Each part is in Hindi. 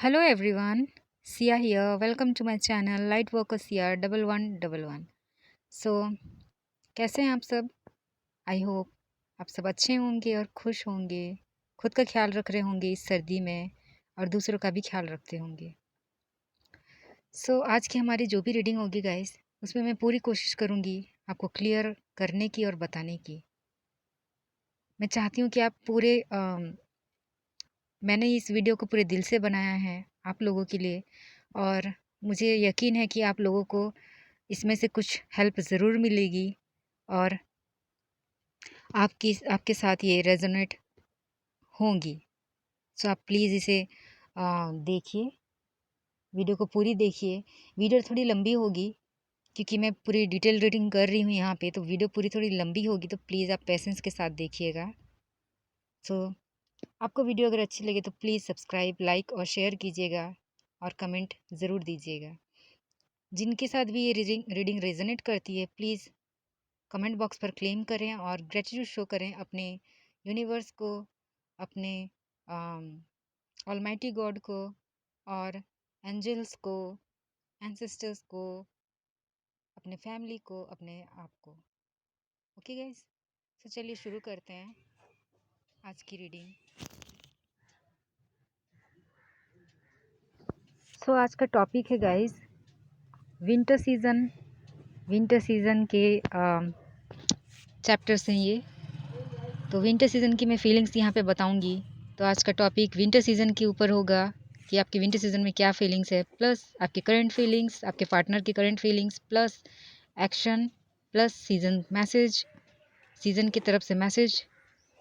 Hello everyone, Sia here. Welcome to my channel Lightworker Sia 1111. So कैसे हैं आप सब? आई होप आप सब अच्छे होंगे और खुश होंगे, खुद का ख्याल रख रहे होंगे इस सर्दी में और दूसरों का भी ख्याल रखते होंगे। आज की हमारी जो भी रीडिंग होगी गाइस, उसमें मैं पूरी कोशिश करूँगी आपको क्लियर करने की और बताने की। मैं चाहती हूँ कि आप मैंने इस वीडियो को पूरे दिल से बनाया है आप लोगों के लिए, और मुझे यकीन है कि आप लोगों को इसमें से कुछ हेल्प ज़रूर मिलेगी और आपके साथ ये रेजोनेट होंगी। आप प्लीज़ इसे देखिए, वीडियो को पूरी देखिए। वीडियो थोड़ी लंबी होगी क्योंकि मैं पूरी डिटेल रीडिंग कर रही हूँ यहाँ पे, तो वीडियो पूरी थोड़ी लंबी होगी, तो प्लीज़ आप पेशेंस के साथ देखिएगा। सो आपको वीडियो अगर अच्छी लगे तो प्लीज़ सब्सक्राइब, लाइक और शेयर कीजिएगा और कमेंट ज़रूर दीजिएगा। जिनके साथ भी ये रीडिंग रेजोनेट करती है, प्लीज़ कमेंट बॉक्स पर क्लेम करें और ग्रेटिट्यूड शो करें अपने यूनिवर्स को, अपने ऑलमाइटी गॉड को और एंजल्स को, एंसेस्टर्स को, अपने फैमिली को, अपने आप को। ओके गाइस, तो चलिए शुरू करते हैं आज की रीडिंग। आज का टॉपिक है guys winter season. Winter season के चैप्टर्स हैं ये। तो विंटर सीज़न की मैं फीलिंग्स यहाँ पे बताऊँगी। तो आज का टॉपिक विंटर सीज़न के ऊपर होगा कि आपके विंटर सीज़न में क्या फीलिंग्स है, प्लस आपके करंट फीलिंग्स, आपके पार्टनर की current feelings, plus action, plus season message, season की तरफ से मैसेज,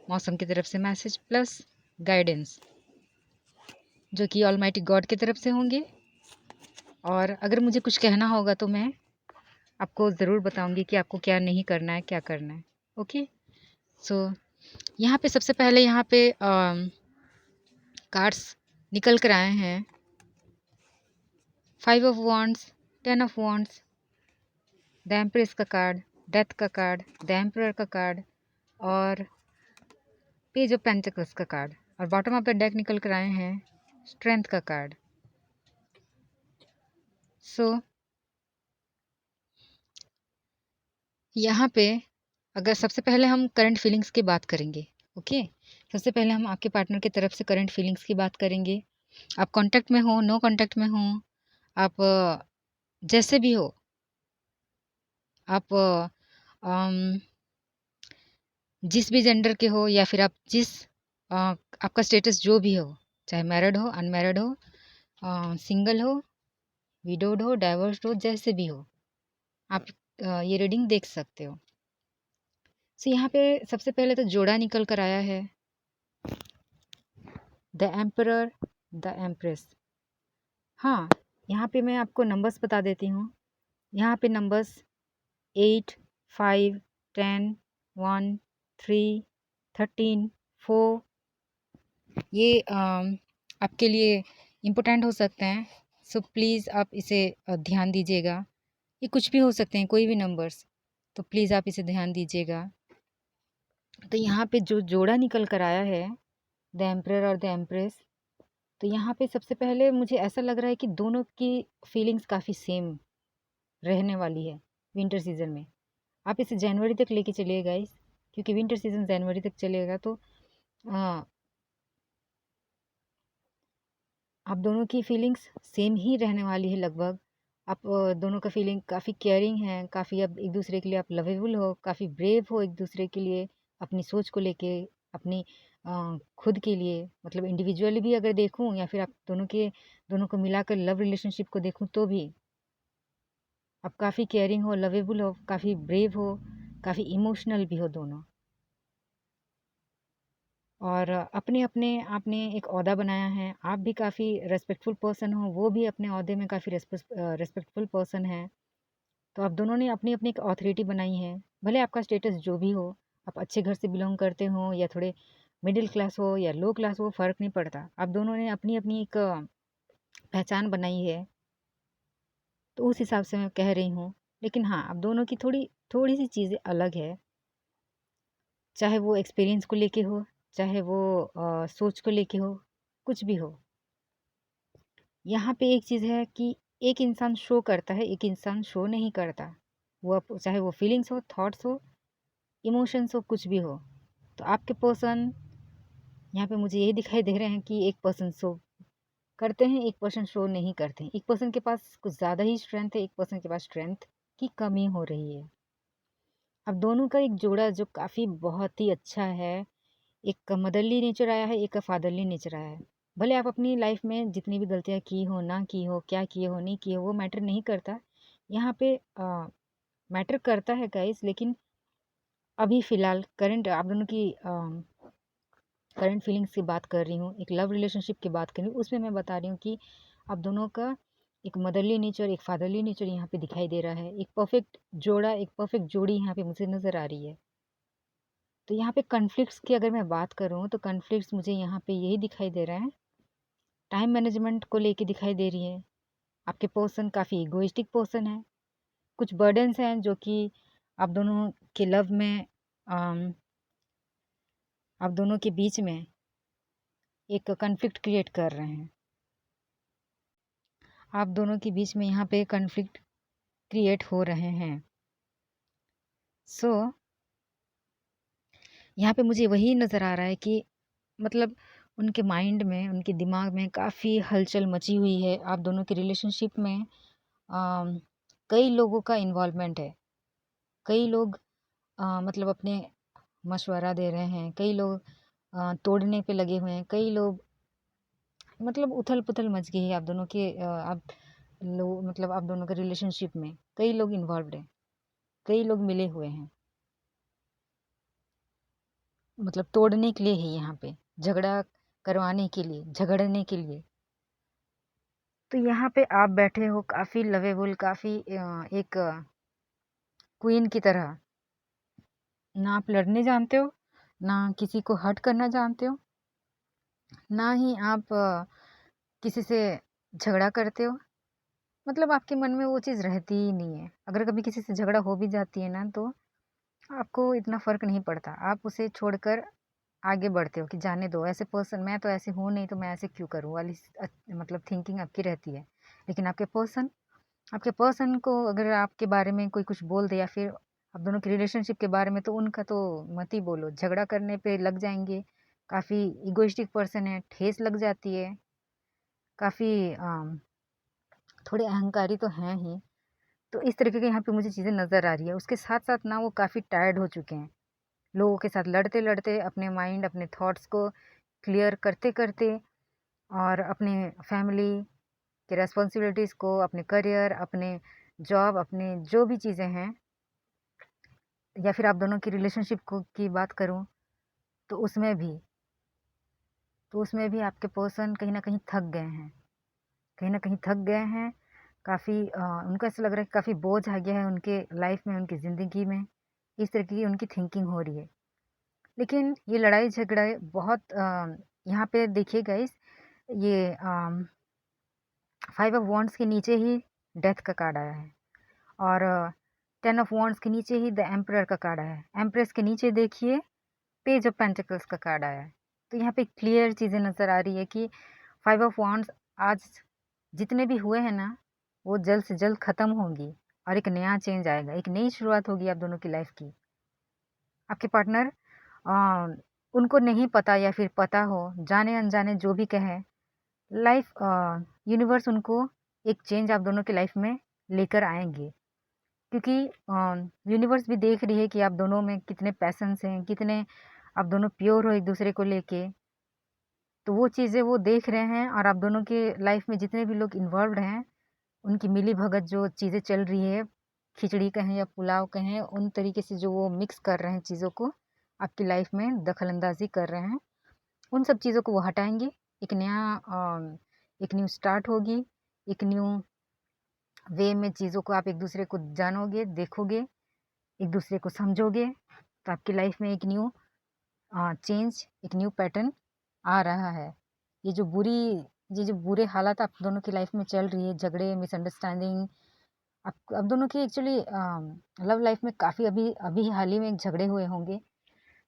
मौसम की तरफ से मैसेज, प्लस गाइडेंस जो कि ऑलमाइटी गॉड की तरफ से होंगे। और अगर मुझे कुछ कहना होगा तो मैं आपको ज़रूर बताऊंगी कि आपको क्या नहीं करना है, क्या करना है। ओके, यहाँ पे सबसे पहले यहाँ पे कार्ड्स निकल कर आए हैं। 5 of wands, 10 of wands, the empress का कार्ड, डेथ का कार्ड, द एम्परर का कार्ड और पेज ऑफ पेंटिकल्स का कार्ड, और बॉटम ऑफ द डेक निकल कर आए हैं स्ट्रेंथ का कार्ड। यहाँ पे अगर सबसे पहले हम करंट फीलिंग्स की बात करेंगे। ओके, सबसे पहले हम आपके पार्टनर की तरफ से करंट फीलिंग्स की बात करेंगे। आप कांटेक्ट में हो, नो कांटेक्ट में हो, आप जैसे भी हो, आप जिस भी जेंडर के हो, या फिर आप आपका स्टेटस जो भी हो, चाहे मैरिड हो, अनमैरिड हो, सिंगल हो, विडोड हो, डाइवर्स्ड हो, जैसे भी हो, आप ये रीडिंग देख सकते हो। यहाँ पे सबसे पहले तो जोड़ा निकल कर आया है, द एम्परर, द एम्प्रेस। हाँ, यहाँ पे मैं आपको नंबर्स बता देती हूँ। यहाँ पे नंबर्स 8, 5, 10, 1, 3, 13, 4 ये आपके लिए इम्पोर्टेंट हो सकते हैं। प्लीज़ आप इसे ध्यान दीजिएगा। ये कुछ भी हो सकते हैं, कोई भी नंबर्स, तो प्लीज़ आप इसे ध्यान दीजिएगा। तो यहाँ पे जो जोड़ा निकल कर आया है, द एम्परर और द एम्प्रेस, तो यहाँ पे सबसे पहले मुझे ऐसा लग रहा है कि दोनों की फीलिंग्स काफ़ी सेम रहने वाली है विंटर सीज़न में। आप इसे जनवरी तक लेके चलिए गाइस, क्योंकि विंटर सीज़न जनवरी तक चलेगा। तो आप दोनों की फीलिंग्स सेम ही रहने वाली है लगभग। आप दोनों का फीलिंग काफ़ी केयरिंग है, काफ़ी अब एक दूसरे के लिए आप लवेबल हो, काफ़ी ब्रेव हो एक दूसरे के लिए, अपनी सोच को लेके, अपनी खुद के लिए, मतलब इंडिविजुअली भी अगर देखूं, या फिर आप दोनों को मिलाकर लव रिलेशनशिप को देखूं, तो भी आप काफ़ी केयरिंग हो, लवेबल हो, काफ़ी ब्रेव हो, काफ़ी इमोशनल भी हो दोनों। और अपने अपने आपने एक ओहदा बनाया है, आप भी काफ़ी रेस्पेक्टफुल पर्सन हो, वो भी अपने ओहदे में काफ़ी रेस्पेक्टफुल पर्सन है। तो आप दोनों ने अपनी अपनी एक ऑथोरिटी बनाई है। भले आपका स्टेटस जो भी हो, आप अच्छे घर से बिलोंग करते हो या थोड़े मिडिल क्लास हो या लो क्लास हो, फ़र्क नहीं पड़ता। आप दोनों ने अपनी अपनी एक पहचान बनाई है, तो उस हिसाब से मैं कह रही हूँ। लेकिन हाँ, आप दोनों की थोड़ी थोड़ी सी चीज़ें अलग है, चाहे वो एक्सपीरियंस को लेके हो, चाहे वो सोच को लेके हो, कुछ भी हो। यहाँ पे एक चीज़ है कि एक इंसान शो करता है, एक इंसान शो नहीं करता। चाहे वो फीलिंग्स हो, थॉट्स हो, इमोशंस हो, कुछ भी हो। तो आपके पर्सन यहाँ पे मुझे यही दिखाई दे रहे हैं कि एक पर्सन शो करते हैं, एक पर्सन शो नहीं करते हैं। एक पर्सन के पास कुछ ज़्यादा ही स्ट्रेंथ है, एक पर्सन के पास स्ट्रेंथ की कमी हो रही है। अब दोनों का एक जोड़ा जो काफ़ी बहुत ही अच्छा है, एक मदरली नेचर आया है, एक फादरली नेचर आया है। भले आप अपनी लाइफ में जितनी भी गलतियाँ की हो, ना की हो, क्या किए हो, नहीं किए हो, वो मैटर नहीं करता। यहाँ पे मैटर करता है गाइस, लेकिन अभी फ़िलहाल करंट आप दोनों की करंट फीलिंग्स की बात कर रही हूँ, एक लव रिलेशनशिप की बात कर रही हूँ, उसमें मैं बता रही हूँ कि आप दोनों का एक मदरली नेचर, एक फादरली नेचर यहाँ पे दिखाई दे रहा है। एक परफेक्ट जोड़ा, एक परफेक्ट जोड़ी यहाँ पे मुझे नज़र आ रही है। तो यहाँ पे कॉन्फ्लिक्ट्स की अगर मैं बात करूँ तो कॉन्फ्लिक्ट्स मुझे यहाँ पे यही दिखाई दे रहा है, टाइम मैनेजमेंट को लेके दिखाई दे रही है। आपके पर्सन काफ़ी इगोइस्टिक पर्सन है। कुछ बर्डन्स हैं जो कि आप दोनों के लव में आप दोनों के बीच में एक कॉन्फ्लिक्ट क्रिएट कर रहे हैं। आप दोनों के बीच में यहाँ पे कॉन्फ्लिक्ट क्रिएट हो रहे हैं। सो यहाँ पे मुझे वही नज़र आ रहा है कि मतलब उनके माइंड में, उनके दिमाग में काफ़ी हलचल मची हुई है। आप दोनों के रिलेशनशिप में कई लोगों का इन्वॉल्वमेंट है। कई लोग मतलब अपने मशवरा दे रहे हैं, कई लोग तोड़ने पे लगे हुए हैं, कई लोग मतलब उथल-पुथल मच गई है आप दोनों के आप लोग मतलब आप दोनों के रिलेशनशिप में कई लोग इन्वॉल्व्ड हैं, कई लोग मिले हुए हैं। मतलब तोड़ने के लिए ही यहाँ पे, झगड़ा करवाने के लिए, झगड़ने के लिए। तो यहाँ पे आप बैठे हो काफ़ी लवेबल, काफ़ी एक क्वीन की तरह। ना आप लड़ने जानते हो, ना किसी को हर्ट करना जानते हो, ना ही आप किसी से झगड़ा करते हो। मतलब आपके मन में वो चीज़ रहती ही नहीं है। अगर कभी किसी से झगड़ा हो भी जाती है ना तो आपको इतना फ़र्क नहीं पड़ता। आप उसे छोड़कर आगे बढ़ते हो कि जाने दो, ऐसे पर्सन मैं तो ऐसे हूँ नहीं तो मैं ऐसे क्यों करूँ वाली मतलब थिंकिंग आपकी रहती है। लेकिन आपके पर्सन को अगर आपके बारे में कोई कुछ बोल दे या फिर आप दोनों के रिलेशनशिप के बारे में तो उनका तो मत ही बोलो, झगड़ा करने पे लग जाएँगे। काफ़ी इगोइस्टिक पर्सन है, ठेस लग जाती है। काफ़ी थोड़े अहंकारी तो हैं ही। तो इस तरीके की यहाँ पे मुझे चीज़ें नज़र आ रही है। उसके साथ-साथ ना वो काफ़ी टायर्ड हो चुके हैं। लोगों के साथ लड़ते-लड़ते अपने माइंड, अपने थॉट्स को क्लियर करते-करते और अपने फैमिली की रिस्पॉन्सिबिलिटीज़ को, अपने करियर, अपने जॉब, अपने जो भी चीज़ें हैं या फिर आप दोनों की रिलेशनशिप को की बात करूँ तो उसमें भी आपके पर्सन कहीं न कहीं थक गए हैं। कहीं न कहीं थक गए हैं। काफ़ी उनको ऐसा लग रहा है कि काफ़ी बोझ आ गया है उनके लाइफ में, उनकी ज़िंदगी में। इस तरीके की उनकी थिंकिंग हो रही है। लेकिन ये लड़ाई-झगड़े बहुत यहाँ पे देखिए गाइस ये 5 ऑफ वांड्स के नीचे ही डेथ का कार्ड आया है और 10 ऑफ वांड्स के नीचे ही द एम्परर का कार्ड आया है। एम्प्रेस के नीचे देखिए पेज ऑफ पेंटिकल्स का कार्ड आया है। तो यहाँ पे क्लियर चीज़ें नज़र आ रही है कि 5 ऑफ वांड्स आज जितने भी हुए हैं ना, वो जल्द से जल्द ख़त्म होंगी और एक नया चेंज आएगा, एक नई शुरुआत होगी आप दोनों की लाइफ़ की। आपके पार्टनर अ, उनको नहीं पता या फिर पता हो, जाने-अनजाने जो भी कहें, लाइफ़ यूनिवर्स उनको एक चेंज आप दोनों की लाइफ़ में लेकर आएँगे। क्योंकि यूनिवर्स भी देख रही है कि आप दोनों में कितने पैशन्स हैं, कितने आप दोनों प्योर हो एक-दूसरे को लेके। तो वो चीज़ें वो देख रहे हैं और आप दोनों के लाइफ़ में जितने भी लोग इन्वॉल्व्ड हैं, उनकी मिली-भगत जो चीज़ें चल रही है, खिचड़ी कहें या पुलाव कहें, उन तरीके से जो वो मिक्स कर रहे हैं चीज़ों को, आपकी लाइफ़ में दखल-अंदाज़ी कर रहे हैं, उन सब चीज़ों को वो हटाएँगे। एक नया एक न्यू स्टार्ट होगी, एक न्यू वे में चीज़ों को आप एक-दूसरे को जानोगे, देखोगे, एक-दूसरे को समझोगे, तो आपकी लाइफ़ में एक न्यू चेंज, एक न्यू पैटर्न आ रहा है। ये जो बुरी ये जो बुरे हालात आप दोनों की लाइफ़ में चल रही है, झगड़े, मिसअंडरस्टैंडिंग आप दोनों की एक्चुअली लव लाइफ़ में काफ़ी अभी अभी हाल ही में झगड़े हुए होंगे,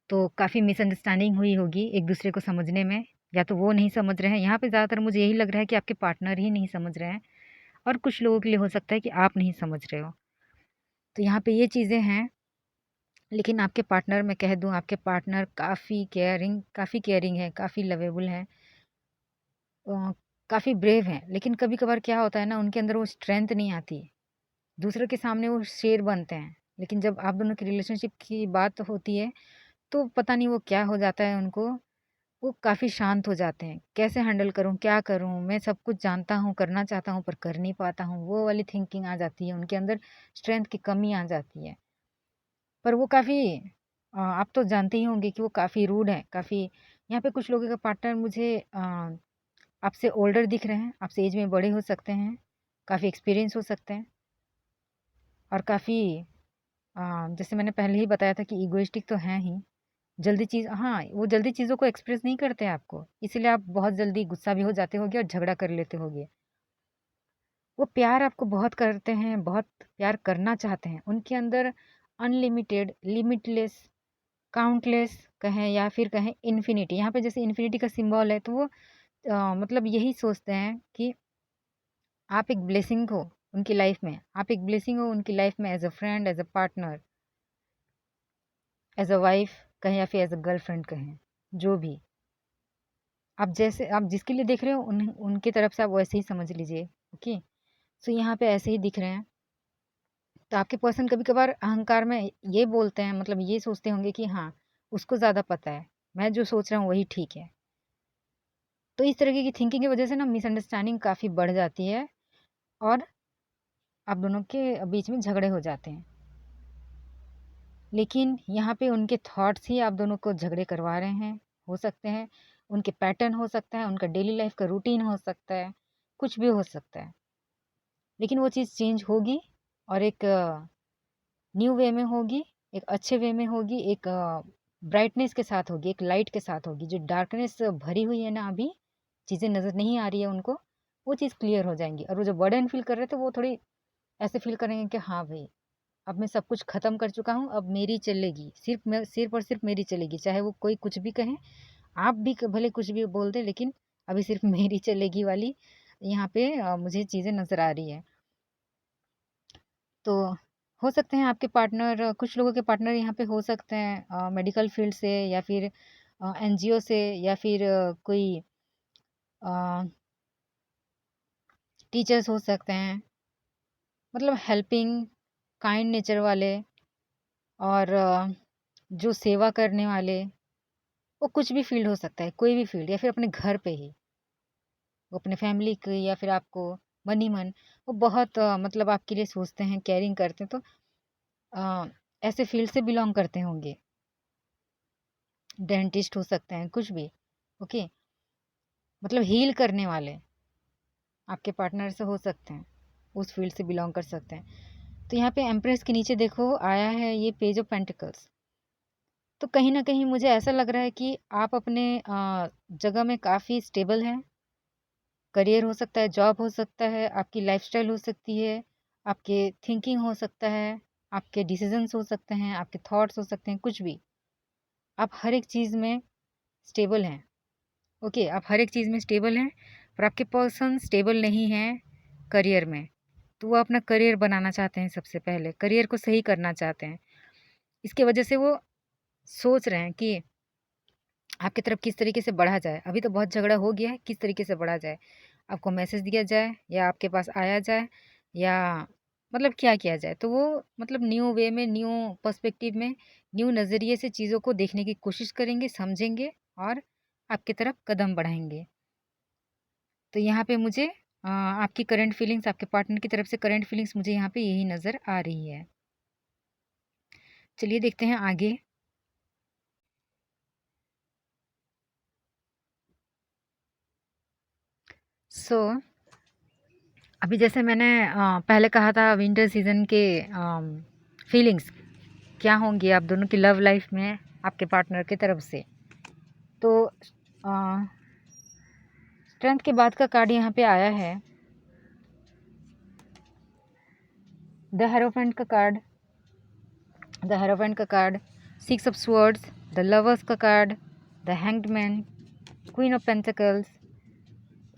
तो काफ़ी मिसअंडरस्टैंडिंग हुई होगी एक-दूसरे को समझने में। या तो वो नहीं समझ रहे हैं, यहाँ पे ज़्यादातर मुझे यही लग रहा है कि आपके पार्टनर ही नहीं समझ रहे हैं, और कुछ लोगों के लिए हो सकता है कि आप नहीं समझ रहे हो। तो यहाँ पे ये चीज़ें हैं। लेकिन आपके पार्टनर, मैं कह दूँ, आपके पार्टनर काफ़ी केयरिंग है, काफ़ी लवेबल हैं, काफ़ी ब्रेव हैं। लेकिन कभी-कभार क्या होता है ना, उनके अंदर वो स्ट्रेंथ नहीं आती। दूसरों के सामने वो शेर बनते हैं, लेकिन जब आप दोनों की रिलेशनशिप की बात होती है, तो पता नहीं वो क्या हो जाता है उनको, वो काफ़ी शांत हो जाते हैं। कैसे हैंडल करूँ, क्या करूँ? मैं सब कुछ जानता हूँ, करना चाहता हूँ पर कर नहीं पाता हूँ, वो वाली थिंकिंग आ जाती है, उनके अंदर स्ट्रेंथ की कमी आ जाती है। पर वो काफ़ी आप तो जानते ही होंगे कि वो काफ़ी रूड हैं, काफ़ी। यहाँ पे कुछ लोगों का पार्टनर मुझे आपसे ओल्डर दिख रहे हैं, आपसे एज में बड़े हो सकते हैं, काफ़ी एक्सपीरियंस हो सकते हैं, और काफ़ी जैसे मैंने पहले ही बताया था कि इगोइस्टिक तो हैं ही। जल्दी चीज़, हाँ, वो जल्दी चीज़ों को एक्सप्रेस नहीं करते हैं आपको, इसीलिए आप बहुत जल्दी गुस्सा भी हो जाते होगे और झगड़ा कर लेते होगे। वो प्यार आपको बहुत करते हैं, बहुत प्यार करना चाहते हैं। उनके अंदर अनलिमिटेड, लिमिटलेस, काउंटलेस कहें या फिर कहें इन्फिनिटी, यहाँ पे जैसे इन्फिनिटी का सिंबल है, तो वो मतलब यही सोचते हैं कि आप एक ब्लेसिंग हो उनकी लाइफ में, आप एक ब्लेसिंग हो उनकी लाइफ में, as a friend, as a partner, as a wife कहें या फिर एज अ गर्लफ्रेंड कहें, जो भी आप, जैसे आप जिसके लिए देख रहे हो उनकी तरफ से आप वैसे ही समझ लीजिए। ओके, सो यहाँ पे ऐसे ही दिख रहे हैं। तो आपके पर्सन कभी कभार अहंकार में ये बोलते हैं, मतलब ये सोचते होंगे कि हाँ, उसको ज़्यादा पता है, मैं जो सोच रहा हूँ वही ठीक है। तो इस तरीके की थिंकिंग की वजह से ना मिसअंडरस्टैंडिंग काफ़ी बढ़ जाती है, और आप दोनों के बीच में झगड़े हो जाते हैं। लेकिन यहाँ पे उनके थॉट्स ही आप दोनों को झगड़े करवा रहे हैं, हो सकते हैं। उनके पैटर्न हो सकता है, उनका डेली लाइफ का रूटीन हो सकता है, कुछ भी हो सकता है। लेकिन वो चीज़ चेंज होगी, और एक न्यू वे में होगी, एक अच्छे वे में होगी, एक ब्राइटनेस के साथ होगी, एक लाइट के साथ होगी। जो डार्कनेस भरी हुई है ना, अभी चीज़ें नज़र नहीं आ रही है उनको, वो चीज़ क्लियर हो जाएंगी। और वो जो बर्डन फील कर रहे थे, वो थोड़ी ऐसे फील करेंगे कि हाँ भाई, अब मैं सब कुछ ख़त्म कर चुका हूँ, अब मेरी चलेगी, सिर्फ और सिर्फ मेरी चलेगी, चाहे वो कोई कुछ भी कहे, आप भी भले कुछ भी बोल दे, लेकिन अभी सिर्फ मेरी चलेगी वाली यहाँ पे मुझे चीज़ें नज़र आ रही है। तो हो सकते हैं आपके पार्टनर, कुछ लोगों के पार्टनर यहाँ पे हो सकते हैं मेडिकल फील्ड से, या फिर एनजीओ से, या फिर कोई टीचर्स हो सकते हैं, मतलब हेल्पिंग, काइंड नेचर वाले, और जो सेवा करने वाले, वो कुछ भी फील्ड हो सकता है, कोई भी फील्ड, या फिर अपने घर पे ही वो अपने फैमिली की, या फिर आपको मन ही मन वो बहुत मतलब आपके लिए सोचते हैं, केयरिंग करते हैं। तो अ, ऐसे फील्ड से बिलोंग करते होंगे, डेंटिस्ट हो सकते हैं, कुछ भी। ओके, मतलब हील करने वाले आपके पार्टनर से हो सकते हैं, उस फील्ड से बिलोंग कर सकते हैं। तो यहाँ पे एम्प्रेस के नीचे देखो आया है ये पेज ऑफ पेंटिकल्स। तो कहीं ना कहीं मुझे ऐसा लग रहा है कि आप अपने जगह में काफ़ी स्टेबल हैं। करियर हो सकता है, जॉब हो सकता है, आपकी लाइफस्टाइल हो सकती है, आपके थिंकिंग हो सकता है, आपके डिसीजंस हो सकते हैं, आपके थॉट्स हो सकते हैं, कुछ भी। आप हर एक चीज़ में स्टेबल हैं। ओके, आप हर एक चीज़ में स्टेबल हैं, पर आपके पर्सन स्टेबल नहीं हैं करियर में। तो वो अपना करियर बनाना चाहते हैं, सबसे पहले करियर को सही करना चाहते हैं। इसकी वजह से वो सोच रहे हैं कि आपकी तरफ किस तरीके से बढ़ा जाए। अभी तो बहुत झगड़ा हो गया है, किस तरीके से बढ़ा जाए, आपको मैसेज दिया जाए या आपके पास आया जाए, या मतलब क्या किया जाए। तो वो मतलब न्यू वे में, न्यू पर्सपेक्टिव में, न्यू नज़रिए से चीज़ों को देखने की कोशिश करेंगे, समझेंगे, और आपकी तरफ कदम बढ़ाएंगे। तो यहाँ पे मुझे आपकी करंट फीलिंग्स, आपके पार्टनर की तरफ से करंट फीलिंग्स मुझे यहाँ पे यही नज़र आ रही है। चलिए देखते हैं आगे। सो अभी जैसे मैंने पहले कहा था, विंटर सीजन के फीलिंग्स क्या होंगी आप दोनों की लव लाइफ में आपके पार्टनर की तरफ से। तो स्ट्रेंथ के बाद का कार्ड यहाँ पे आया है द हेरोफेंट का कार्ड, द हेरोफेंट का card, six of swords, the lovers का card, the hanged man, queen of pentacles,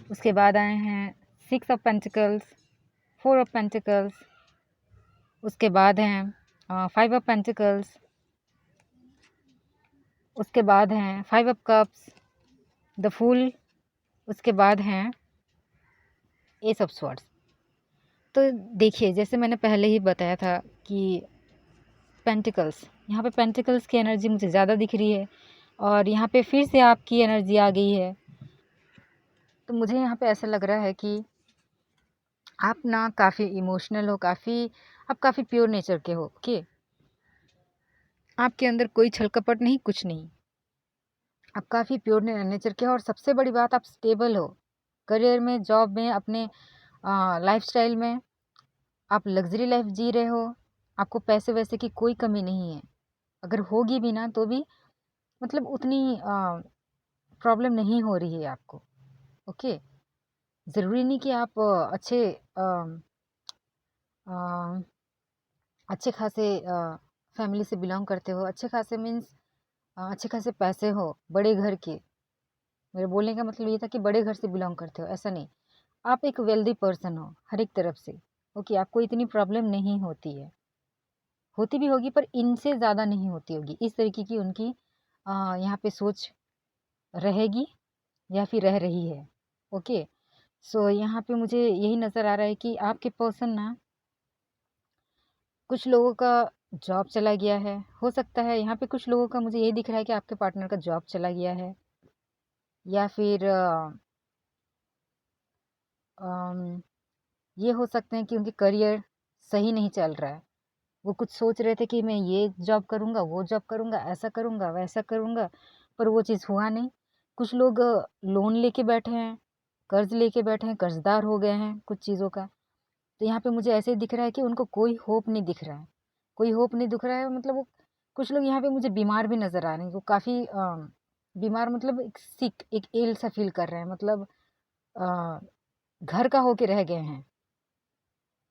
उसके बाद आए हैं 6 ऑफ पेंटिकल्स, 4 ऑफ पेंटिकल्स, उसके बाद हैं 5 ऑफ पेंटिकल्स, उसके बाद हैं 5 ऑफ कप्स, द फूल, उसके बाद हैं एस ऑफ स्वॉर्ड्स। तो देखिए, जैसे मैंने पहले ही बताया था कि पेंटिकल्स, यहाँ पे पेंटिकल्स की एनर्जी मुझे ज़्यादा दिख रही है और यहाँ पे फिर से आपकी एनर्जी आ गई है। तो मुझे यहाँ पे ऐसा लग रहा है कि आप ना काफ़ी इमोशनल हो, आप काफ़ी प्योर नेचर के हो। ओके, आपके अंदर कोई छल कपट नहीं, कुछ नहीं। आप काफ़ी प्योर नेचर के हो और सबसे बड़ी बात, आप स्टेबल हो करियर में, जॉब में, अपने लाइफस्टाइल में। आप लग्जरी लाइफ जी रहे हो, आपको पैसे वैसे की कोई कमी नहीं है। अगर होगी भी ना तो भी मतलब उतनी प्रॉब्लम नहीं हो रही है आपको। ओके, ज़रूरी नहीं कि आप अच्छे खासे फैमिली से बिलोंग करते हो। अच्छे खासे मीन्स अच्छे खासे पैसे हो, बड़े घर के। मेरे बोलने का मतलब ये था कि बड़े घर से बिलोंग करते हो, ऐसा नहीं। आप एक वेल्दी पर्सन हो हर एक तरफ से। ओके, आपको इतनी प्रॉब्लम नहीं होती है, होती भी होगी पर इनसे ज़्यादा नहीं होती होगी। इस तरीके की उनकी यहाँ पे सोच रहेगी या फिर रह रही है। ओके, सो यहाँ पे मुझे यही नज़र आ रहा है कि आपके पर्सन ना, कुछ लोगों का जॉब चला गया है, हो सकता है यहाँ पे कुछ लोगों का मुझे यही दिख रहा है कि आपके पार्टनर का जॉब चला गया है, या फिर ये हो सकते हैं कि उनके करियर सही नहीं चल रहा है। वो कुछ सोच रहे थे कि मैं ये जॉब करूँगा, वो जॉब करूँगा, ऐसा करूँगा, वैसा करूँगा, पर वो चीज़ हुआ नहीं। कुछ लोग लोन लेके बैठे हैं, कर्ज़ लेके बैठे हैं, कर्ज़दार हो गए हैं कुछ चीज़ों का। तो यहाँ पे मुझे ऐसे दिख रहा है कि उनको कोई होप नहीं दिख रहा है, कोई होप नहीं दिख रहा है। मतलब वो कुछ लोग यहाँ पे मुझे बीमार भी नज़र आ रहे हैं। वो काफ़ी बीमार, मतलब एक सिक, एक इल सा फ़ील कर रहे हैं। मतलब अ, घर का होके रह गए हैं।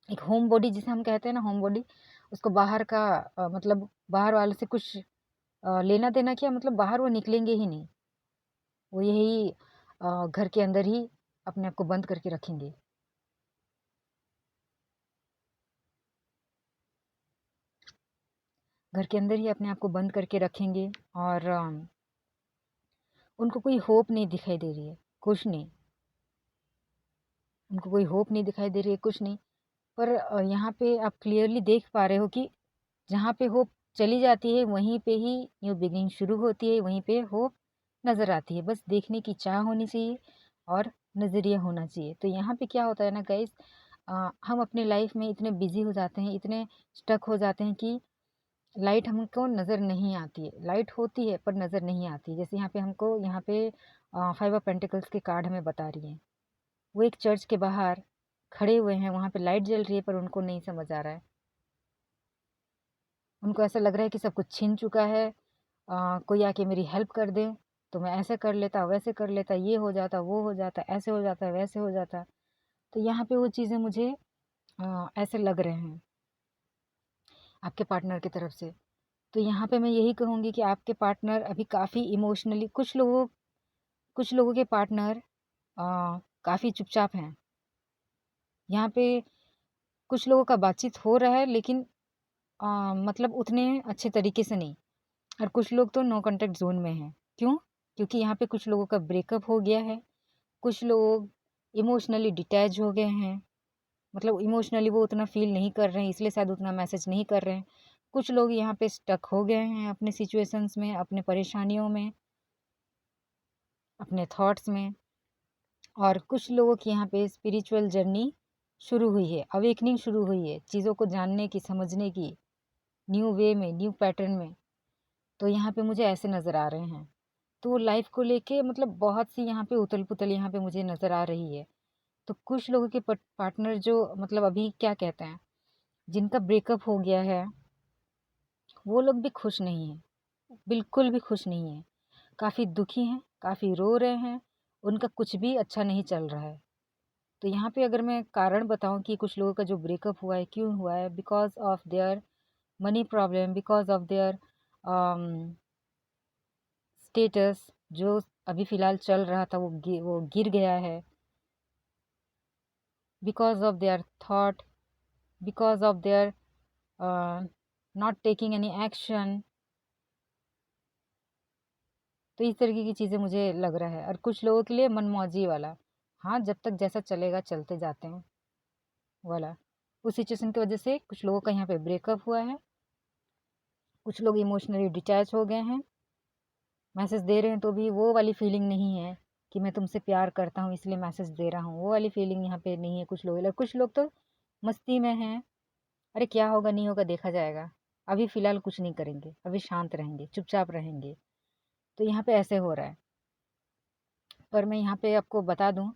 एक होम बॉडी जिसे हम कहते हैं ना, होम बॉडी, उसको बाहर का मतलब बाहर वाले से कुछ लेना देना क्या, मतलब बाहर वो निकलेंगे ही नहीं। वो यही घर के अंदर ही अपने आप को बंद करके रखेंगे। घर के अंदर ही अपने आप को बंद करके रखेंगे और उनको कोई होप नहीं दिखाई दे रही है, कुछ नहीं। उनको कोई होप नहीं दिखाई दे रही है, कुछ नहीं। पर यहाँ पे आप क्लियरली देख पा रहे हो कि जहाँ पे होप चली जाती है वहीं पे ही न्यू बिगिनिंग शुरू होती है, वहीं पे होप नज़र आती है। बस देखने की चाह होनी चाहिए और नज़रिया होना चाहिए। तो यहाँ पे क्या होता है ना गाइस, हम अपने लाइफ में इतने बिजी हो जाते हैं, इतने स्टक हो जाते हैं कि लाइट हमको नज़र नहीं आती है। लाइट होती है पर नज़र नहीं आती। जैसे यहाँ पे हमको, यहाँ पे 5 ऑफ पेंटिकल्स के कार्ड हमें बता रही हैं। वो एक चर्च के बाहर खड़े हुए हैं, वहाँ पे लाइट जल रही है पर उनको नहीं समझ आ रहा है। उनको ऐसा लग रहा है कि सब कुछ छिन चुका है। कोई आके मेरी हेल्प कर दे तो मैं ऐसे कर लेता, वैसे कर लेता, ये हो जाता, वो हो जाता, ऐसे हो जाता, वैसे हो जाता। तो यहाँ पे वो चीज़ें मुझे ऐसे लग रहे हैं आपके पार्टनर की तरफ से। तो यहाँ पे मैं यही कहूँगी कि आपके पार्टनर अभी काफ़ी इमोशनली, कुछ लोगों के पार्टनर काफ़ी चुपचाप हैं। यहाँ पे कुछ लोगों का बातचीत हो रहा है लेकिन मतलब उतने अच्छे तरीके से नहीं। और कुछ लोग तो नो कॉन्टैक्ट ज़ोन में हैं। क्यों? क्योंकि यहाँ पे कुछ लोगों का ब्रेकअप हो गया है, कुछ लोग इमोशनली डिटैच हो गए हैं। मतलब इमोशनली वो उतना फ़ील नहीं कर रहे हैं, इसलिए शायद उतना मैसेज नहीं कर रहे हैं। कुछ लोग यहाँ पे स्टक हो गए हैं अपने सिचुएशंस में, अपने परेशानियों में, अपने थॉट्स में। और कुछ लोगों की यहाँ पे स्पिरिचुअल जर्नी शुरू हुई है, अवेकनिंग शुरू हुई है, चीज़ों को जानने की, समझने की, न्यू वे में, न्यू पैटर्न में। तो यहाँ पे मुझे ऐसे नज़र आ रहे हैं। तो लाइफ को लेके मतलब बहुत सी यहाँ पे उथल-पुथल यहाँ पे मुझे नज़र आ रही है। तो कुछ लोगों के पार्टनर जो मतलब अभी क्या कहते हैं, जिनका ब्रेकअप हो गया है, वो लोग भी खुश नहीं हैं, बिल्कुल भी खुश नहीं हैं। काफ़ी दुखी हैं, काफ़ी रो रहे हैं, उनका कुछ भी अच्छा नहीं चल रहा है। तो यहाँ पे अगर मैं कारण बताऊँ कि कुछ लोगों का जो ब्रेकअप हुआ है, क्यों हुआ है? Because of their money problem, because of their um, status, जो अभी फ़िलहाल चल रहा था वो गिर गया है, because of their thought, because of their not taking any action. तो इस तरीके की चीज़ें मुझे लग रहा है। और कुछ लोगों के लिए मनमौजी वाला, हाँ, जब तक जैसा चलेगा चलते जाते हैं वाला। उस सिचुएशन की वजह से कुछ लोगों का यहाँ पे ब्रेकअप हुआ है, कुछ लोग इमोशनली डिटैच हो गए हैं। मैसेज दे रहे हैं तो भी वो वाली फीलिंग नहीं है कि मैं तुमसे प्यार करता हूँ इसलिए मैसेज दे रहा हूँ, वो वाली फीलिंग यहाँ पे नहीं है कुछ लोग तो मस्ती में हैं। अरे क्या होगा नहीं होगा देखा जाएगा, अभी फ़िलहाल कुछ नहीं करेंगे, अभी शांत रहेंगे, चुपचाप रहेंगे। तो यहाँ पे ऐसे हो रहा है। पर मैं यहाँ पे आपको बता दूँ,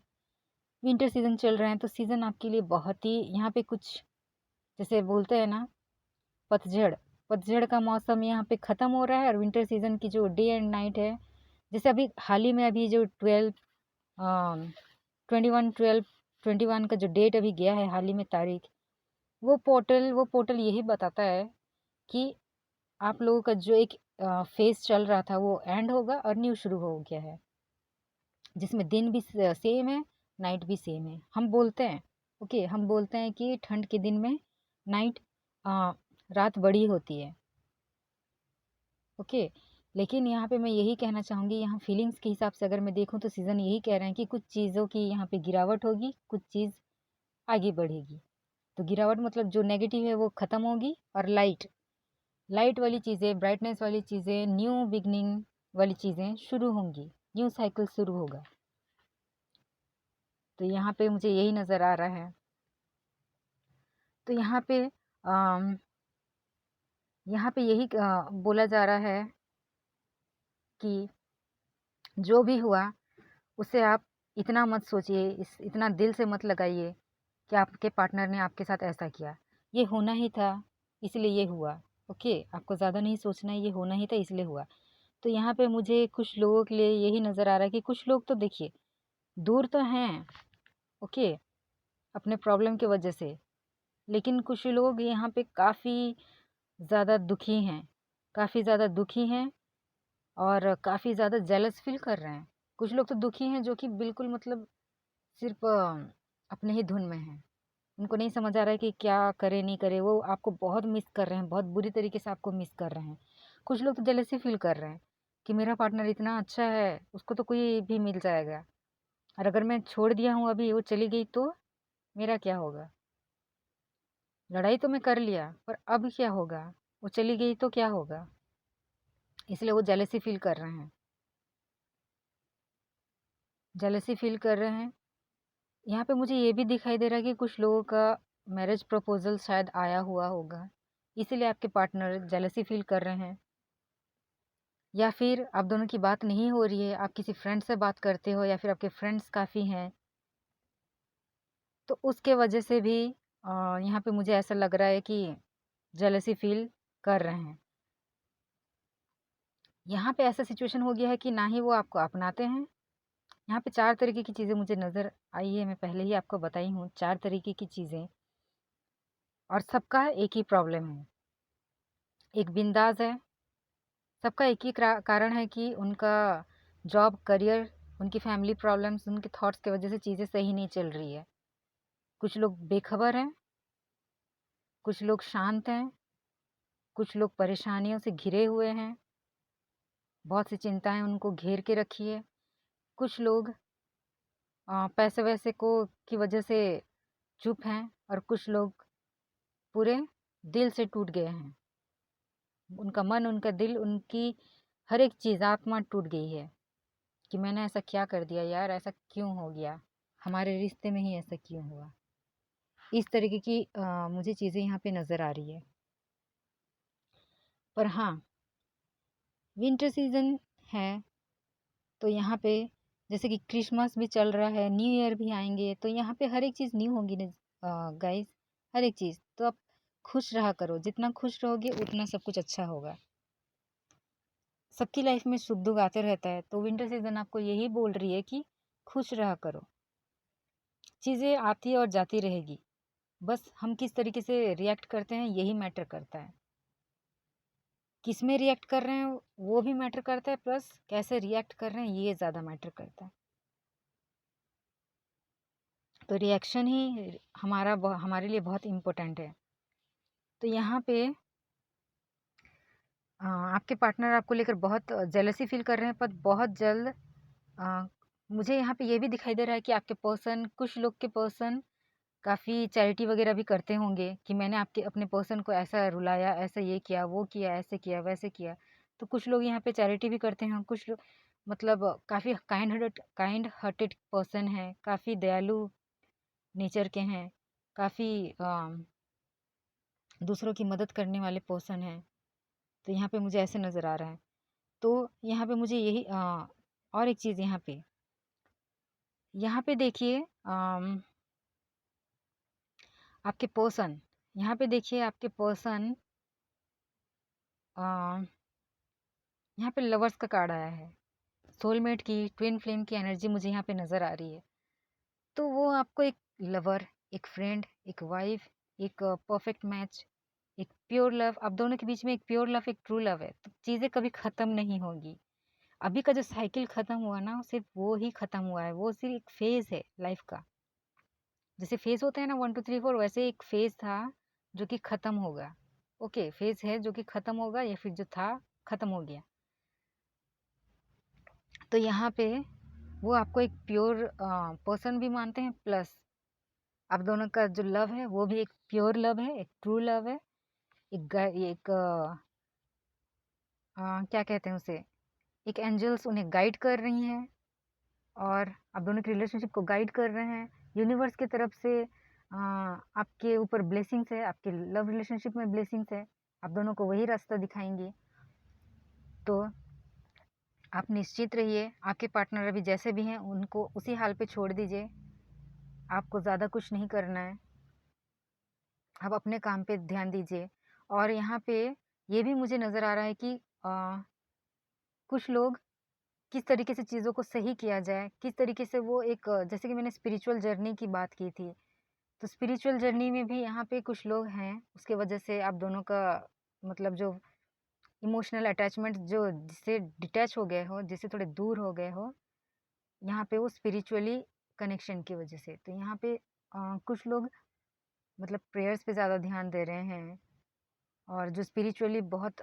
विंटर सीज़न चल रहे हैं तो सीज़न आपके लिए बहुत ही यहाँ पे कुछ, जैसे बोलते हैं ना, पतझड़, पतझड़ का मौसम यहाँ पे ख़त्म हो रहा है। और विंटर सीज़न की जो डे एंड नाइट है, जैसे अभी हाल ही में अभी जो 21 का जो डेट अभी गया है हाल ही में तारीख, वो पोर्टल यही बताता है कि आप लोगों का जो एक फेज़ चल रहा था वो एंड होगा और न्यू शुरू हो गया है, जिसमें दिन भी सेम है, नाइट भी सेम है। हम बोलते हैं, ओके, हम बोलते हैं कि ठंड के दिन में नाइट रात बड़ी होती है, ओके। लेकिन यहाँ पे मैं यही कहना चाहूँगी, यहाँ फीलिंग्स के हिसाब से अगर मैं देखूँ तो सीज़न यही कह रहे हैं कि कुछ चीज़ों की यहाँ पे गिरावट होगी, कुछ चीज़ आगे बढ़ेगी। तो गिरावट मतलब जो नेगेटिव है वो ख़त्म होगी, और लाइट लाइट वाली चीज़ें, ब्राइटनेस वाली चीज़ें, न्यू बिगनिंग वाली चीज़ें शुरू होंगी, न्यू साइकिल शुरू होगा। तो यहाँ पे मुझे यही नज़र आ रहा है। तो अम, यहाँ पे यही बोला जा रहा है कि जो भी हुआ उसे आप इतना मत सोचिए, इतना दिल से मत लगाइए कि आपके पार्टनर ने आपके साथ ऐसा किया। ये होना ही था इसलिए ये हुआ, ओके। आपको ज़्यादा नहीं सोचना है, ये होना ही था इसलिए हुआ। तो यहाँ पे मुझे कुछ लोगों के लिए यही नज़र आ रहा है कि कुछ लोग तो देखिए दूर तो हैं, ओके, अपने प्रॉब्लम की वजह से, लेकिन कुछ लोग यहाँ पे काफ़ी ज़्यादा दुखी हैं, काफ़ी ज़्यादा दुखी हैं और काफ़ी ज़्यादा जेलस फील कर रहे हैं। कुछ लोग तो दुखी हैं जो कि बिल्कुल मतलब सिर्फ अपने ही धुन में हैं। उनको नहीं समझ आ रहा है कि क्या करे नहीं करे, वो आपको बहुत मिस कर रहे हैं, बहुत बुरी तरीके से आपको मिस कर रहे हैं। कुछ लोग तो जेलसी फील कर रहे हैं कि मेरा पार्टनर इतना अच्छा है, उसको तो कोई भी मिल जाएगा, और अगर मैं छोड़ दिया हूँ अभी वो चली गई तो मेरा क्या होगा। लड़ाई तो मैं कर लिया पर अब क्या होगा, वो चली गई तो क्या होगा। इसलिए वो जेलसी फील कर रहे हैं, जेलसी फील कर रहे हैं। यहाँ पे मुझे ये भी दिखाई दे रहा है कि कुछ लोगों का मैरिज प्रपोजल शायद आया हुआ होगा, इसीलिए आपके पार्टनर जेलसी फील कर रहे हैं। या फिर आप दोनों की बात नहीं हो रही है, आप किसी फ्रेंड से बात करते हो या फिर आपके फ्रेंड्स काफ़ी हैं, तो उसके वजह से भी यहाँ पे मुझे ऐसा लग रहा है कि जेलसी फील कर रहे हैं। यहाँ पे ऐसा सिचुएशन हो गया है कि ना ही वो आपको अपनाते हैं। यहाँ पे 4 तरीके की चीज़ें मुझे नज़र आई है, मैं पहले ही आपको बताई हूँ 4 तरीके की चीज़ें, और सबका एक ही प्रॉब्लम है, एक बिंदास है। सबका एक ही कारण है कि उनका जॉब, करियर, उनकी फैमिली प्रॉब्लम्स, उनके थॉट्स की वजह से चीज़ें सही नहीं चल रही है। कुछ लोग बेखबर हैं, कुछ लोग शांत हैं, कुछ लोग परेशानियों से घिरे हुए हैं, बहुत सी चिंताएं उनको घेर के रखी है। कुछ लोग पैसे वैसे को की वजह से चुप हैं, और कुछ लोग पूरे दिल से टूट गए हैं। उनका मन, उनका दिल, उनकी हर एक चीज़, आत्मा टूट गई है कि मैंने ऐसा क्या कर दिया यार, ऐसा क्यों हो गया, हमारे रिश्ते में ही ऐसा क्यों हुआ। इस तरीके की मुझे चीज़ें यहाँ पे नज़र आ रही है। पर हाँ, विंटर सीज़न है तो यहाँ पे जैसे कि क्रिसमस भी चल रहा है, न्यू ईयर भी आएंगे, तो यहाँ पे हर एक चीज़ न्यू होगी ना गाइस, हर एक चीज़। तो आप खुश रहा करो, जितना खुश रहोगे उतना सब कुछ अच्छा होगा। सबकी लाइफ में सुख दुख आते रहता है, तो विंटर सीजन आपको यही बोल रही है कि खुश रहा करो। चीज़ें आती और जाती रहेगी, बस हम किस तरीके से रिएक्ट करते हैं यही मैटर करता है किस में रिएक्ट कर रहे हैं वो भी मैटर करता है, प्लस कैसे रिएक्ट कर रहे हैं ये ज़्यादा मैटर करता है। तो रिएक्शन ही हमारे लिए बहुत इम्पोर्टेंट है। तो यहाँ पे आपके पार्टनर आपको लेकर बहुत जेलसी फील कर रहे हैं, पर बहुत जल्द मुझे यहाँ पे ये भी दिखाई दे रहा है कि आपके पर्सन, कुछ लोग के पर्सन काफ़ी चैरिटी वगैरह भी करते होंगे कि मैंने अपने पर्सन को ऐसा रुलाया, ऐसा ये किया, वो किया, ऐसे किया, वैसे किया। तो कुछ लोग यहाँ पे चैरिटी भी करते हैं, कुछ लोग मतलब काफ़ी काइंड हार्टेड पर्सन है, काफ़ी दयालु नेचर के हैं, काफ़ी दूसरों की मदद करने वाले पर्सन हैं। तो यहाँ पे मुझे ऐसे नज़र आ रहा है। तो यहाँ पे मुझे यही और एक चीज़ यहाँ पे देखिए, आपके पर्सन, यहाँ पे देखिए आपके पर्सन, यहाँ पे लवर्स का कार्ड आया है। सोलमेट की, ट्विन फ्लेम की एनर्जी मुझे यहाँ पे नज़र आ रही है। तो वो आपको एक लवर, एक फ्रेंड, एक वाइफ, एक परफेक्ट मैच, एक प्योर लव, आप दोनों के बीच में एक प्योर लव, एक ट्रू लव है। तो चीज़ें कभी ख़त्म नहीं होगी। अभी का जो साइकिल ख़त्म हुआ ना, सिर्फ वो ही ख़त्म हुआ है। वो सिर्फ एक फेज़ है लाइफ का। जैसे फेज़ होते हैं ना 1 2 3 4, वैसे एक फेज़ था जो कि ख़त्म होगा। ओके, फेज़ है जो कि ख़त्म होगा, या फिर जो था ख़त्म हो गया। तो यहाँ पे वो आपको एक प्योर पर्सन भी मानते हैं, प्लस आप दोनों का जो लव है वो भी एक प्योर लव है, एक ट्रू लव है। एक क्या कहते हैं उसे, एक एंजल्स उन्हें गाइड कर रही हैं, और आप दोनों के रिलेशनशिप को गाइड कर रहे हैं। यूनिवर्स की तरफ से आपके ऊपर ब्लेसिंग्स है, आपके लव रिलेशनशिप में ब्लेसिंग्स है। आप दोनों को वही रास्ता दिखाएंगे। तो आप निश्चित रहिए, आपके पार्टनर अभी जैसे भी हैं उनको उसी हाल पे छोड़ दीजिए। आपको ज़्यादा कुछ नहीं करना है, आप अपने काम पे ध्यान दीजिए। और यहाँ पे ये भी मुझे नज़र आ रहा है कि कुछ लोग किस तरीके से चीज़ों को सही किया जाए, किस तरीके से वो एक जैसे कि मैंने स्पिरिचुअल जर्नी की बात की थी, तो स्पिरिचुअल जर्नी में भी यहाँ पे कुछ लोग हैं, उसके वजह से आप दोनों का मतलब जो इमोशनल अटैचमेंट जो जिससे डिटैच हो गए हो, जिससे थोड़े दूर हो गए हो, यहाँ पे वो स्पिरिचुअली कनेक्शन की वजह से। तो यहाँ पे कुछ लोग मतलब प्रेयर्स पे ज़्यादा ध्यान दे रहे हैं, और जो स्पिरिचुअली बहुत